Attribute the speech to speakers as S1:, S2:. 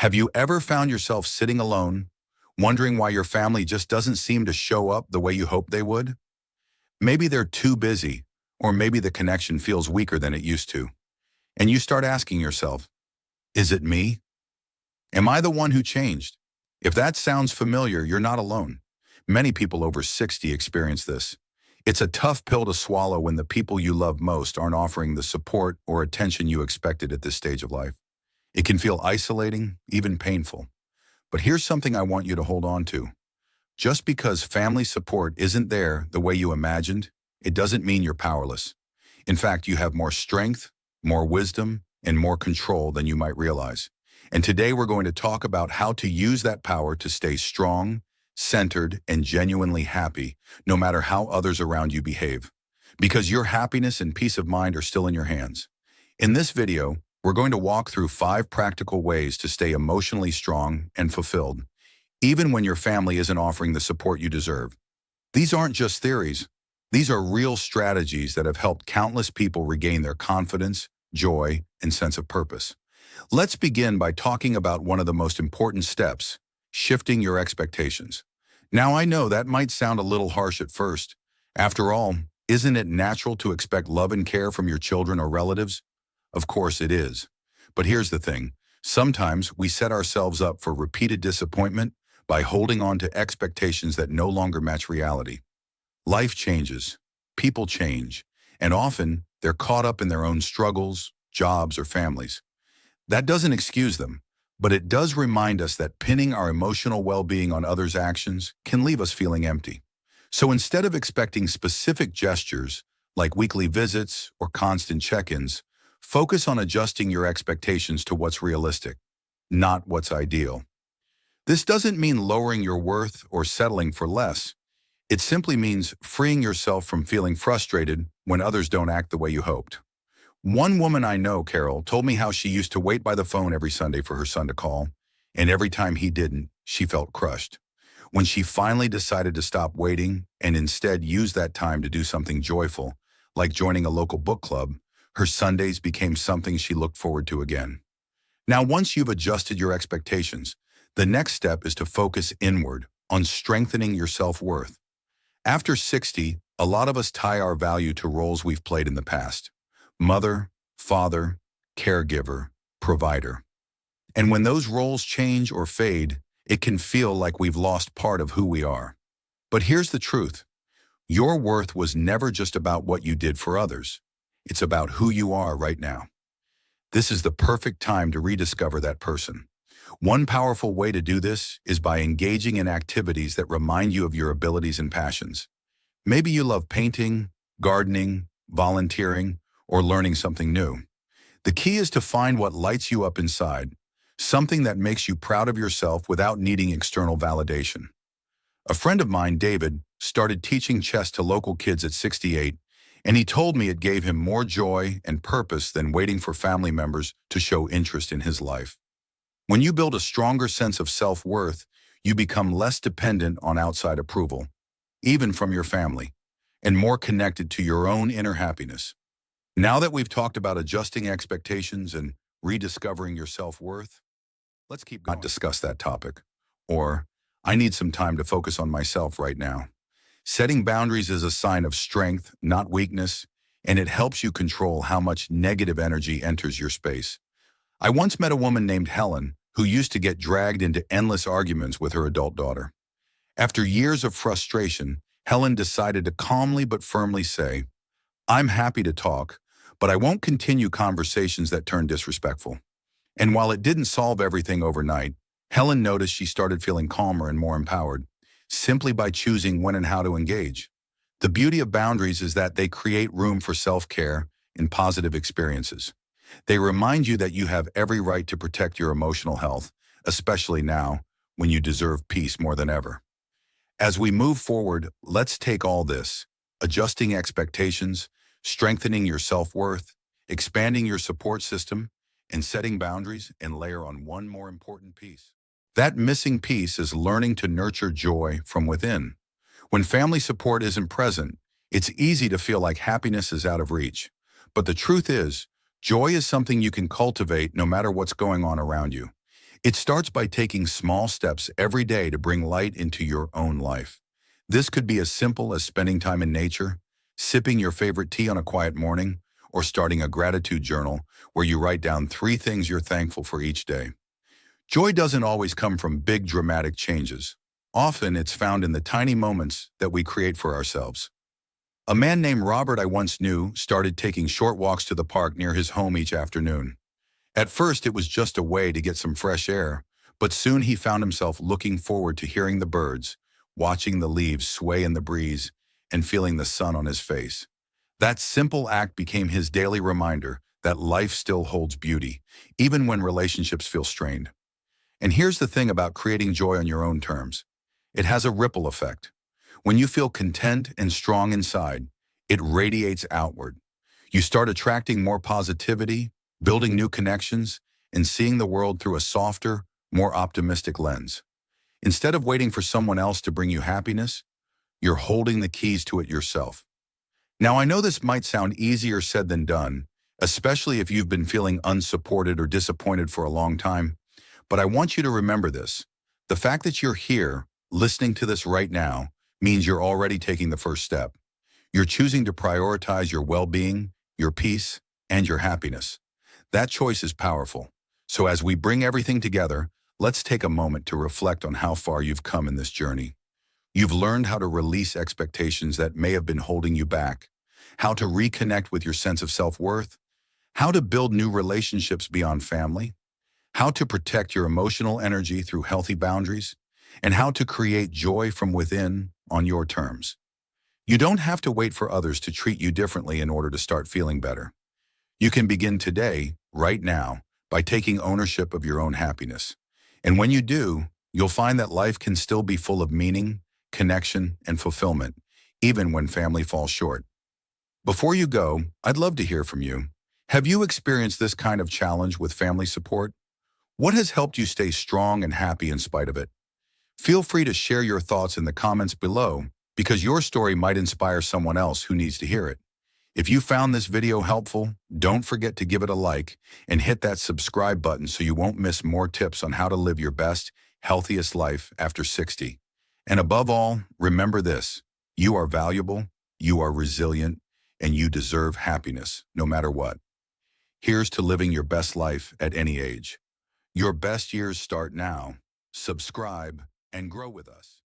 S1: Have you ever found yourself sitting alone, wondering why your family just doesn't seem to show up the way you hoped they would? Maybe they're too busy, or maybe the connection feels weaker than it used to. And you start asking yourself, is it me? Am I the one who changed? If that sounds familiar, you're not alone. Many people over 60 experience this. It's a tough pill to swallow when the people you love most aren't offering the support or attention you expected at this stage of life. It can feel isolating, even painful. But here's something I want you to hold on to. Just because family support isn't there the way you imagined, it doesn't mean you're powerless. In fact, you have more strength, more wisdom, and more control than you might realize. And today we're going to talk about how to use that power to stay strong, centered, and genuinely happy, no matter how others around you behave. Because your happiness and peace of mind are still in your hands. In this video, we're going to walk through 5 practical ways to stay emotionally strong and fulfilled, even when your family isn't offering the support you deserve. These aren't just theories. These are real strategies that have helped countless people regain their confidence, joy, and sense of purpose. Let's begin by talking about one of the most important steps, shifting your expectations. Now, I know that might sound a little harsh at first. After all, isn't it natural to expect love and care from your children or relatives? Of course it is. But here's the thing. Sometimes we set ourselves up for repeated disappointment by holding on to expectations that no longer match reality. Life changes, people change, and often they're caught up in their own struggles, jobs, or families. That doesn't excuse them, but it does remind us that pinning our emotional well-being on others' actions can leave us feeling empty. So instead of expecting specific gestures, like weekly visits or constant check-ins, focus on adjusting your expectations to what's realistic, not what's ideal. This doesn't mean lowering your worth or settling for less. It simply means freeing yourself from feeling frustrated when others don't act the way you hoped. One woman I know, Carol, told me how she used to wait by the phone every Sunday for her son to call, and every time he didn't, she felt crushed. When she finally decided to stop waiting and instead use that time to do something joyful, like joining a local book club, her Sundays became something she looked forward to again. Now, once you've adjusted your expectations, the next step is to focus inward on strengthening your self-worth. After 60, a lot of us tie our value to roles we've played in the past. Mother, father, caregiver, provider. And when those roles change or fade, it can feel like we've lost part of who we are. But here's the truth. Your worth was never just about what you did for others. It's about who you are right now. This is the perfect time to rediscover that person. One powerful way to do this is by engaging in activities that remind you of your abilities and passions. Maybe you love painting, gardening, volunteering, or learning something new. The key is to find what lights you up inside, something that makes you proud of yourself without needing external validation. A friend of mine, David, started teaching chess to local kids at 68, and he told me it gave him more joy and purpose than waiting for family members to show interest in his life. When you build a stronger sense of self-worth, you become less dependent on outside approval, even from your family, and more connected to your own inner happiness. Now that we've talked about adjusting expectations and rediscovering your self-worth, let's keep going. Not discuss that topic. Or, I need some time to focus on myself right now. Setting boundaries is a sign of strength, not weakness, and it helps you control how much negative energy enters your space. I once met a woman named Helen who used to get dragged into endless arguments with her adult daughter. After years of frustration, Helen decided to calmly but firmly say, "I'm happy to talk, but I won't continue conversations that turn disrespectful." And while it didn't solve everything overnight, Helen noticed she started feeling calmer and more empowered, simply by choosing when and how to engage. The beauty of boundaries is that they create room for self-care and positive experiences. They remind you that you have every right to protect your emotional health, especially now, when you deserve peace more than ever. As we move forward, let's take all this, adjusting expectations, strengthening your self-worth, expanding your support system, and setting boundaries, and layer on one more important piece. That missing piece is learning to nurture joy from within. When family support isn't present, it's easy to feel like happiness is out of reach. But the truth is, joy is something you can cultivate no matter what's going on around you. It starts by taking small steps every day to bring light into your own life. This could be as simple as spending time in nature, sipping your favorite tea on a quiet morning, or starting a gratitude journal where you write down 3 things you're thankful for each day. Joy doesn't always come from big dramatic changes. Often it's found in the tiny moments that we create for ourselves. A man named Robert I once knew started taking short walks to the park near his home each afternoon. At first it was just a way to get some fresh air, but soon he found himself looking forward to hearing the birds, watching the leaves sway in the breeze, and feeling the sun on his face. That simple act became his daily reminder that life still holds beauty, even when relationships feel strained. And here's the thing about creating joy on your own terms. It has a ripple effect. When you feel content and strong inside, it radiates outward. You start attracting more positivity, building new connections, and seeing the world through a softer, more optimistic lens. Instead of waiting for someone else to bring you happiness, you're holding the keys to it yourself. Now, I know this might sound easier said than done, especially if you've been feeling unsupported or disappointed for a long time, but I want you to remember this. The fact that you're here, listening to this right now, means you're already taking the first step. You're choosing to prioritize your well-being, your peace, and your happiness. That choice is powerful. So as we bring everything together, let's take a moment to reflect on how far you've come in this journey. You've learned how to release expectations that may have been holding you back, how to reconnect with your sense of self-worth, how to build new relationships beyond family, how to protect your emotional energy through healthy boundaries, and how to create joy from within on your terms. You don't have to wait for others to treat you differently in order to start feeling better. You can begin today, right now, by taking ownership of your own happiness. And when you do, you'll find that life can still be full of meaning, connection, and fulfillment, even when family falls short. Before you go, I'd love to hear from you. Have you experienced this kind of challenge with family support? What has helped you stay strong and happy in spite of it? Feel free to share your thoughts in the comments below, because your story might inspire someone else who needs to hear it. If you found this video helpful, don't forget to give it a like and hit that subscribe button so you won't miss more tips on how to live your best, healthiest life after 60. And above all, remember this: you are valuable, you are resilient, and you deserve happiness no matter what. Here's to living your best life at any age. Your best years start now. Subscribe and grow with us.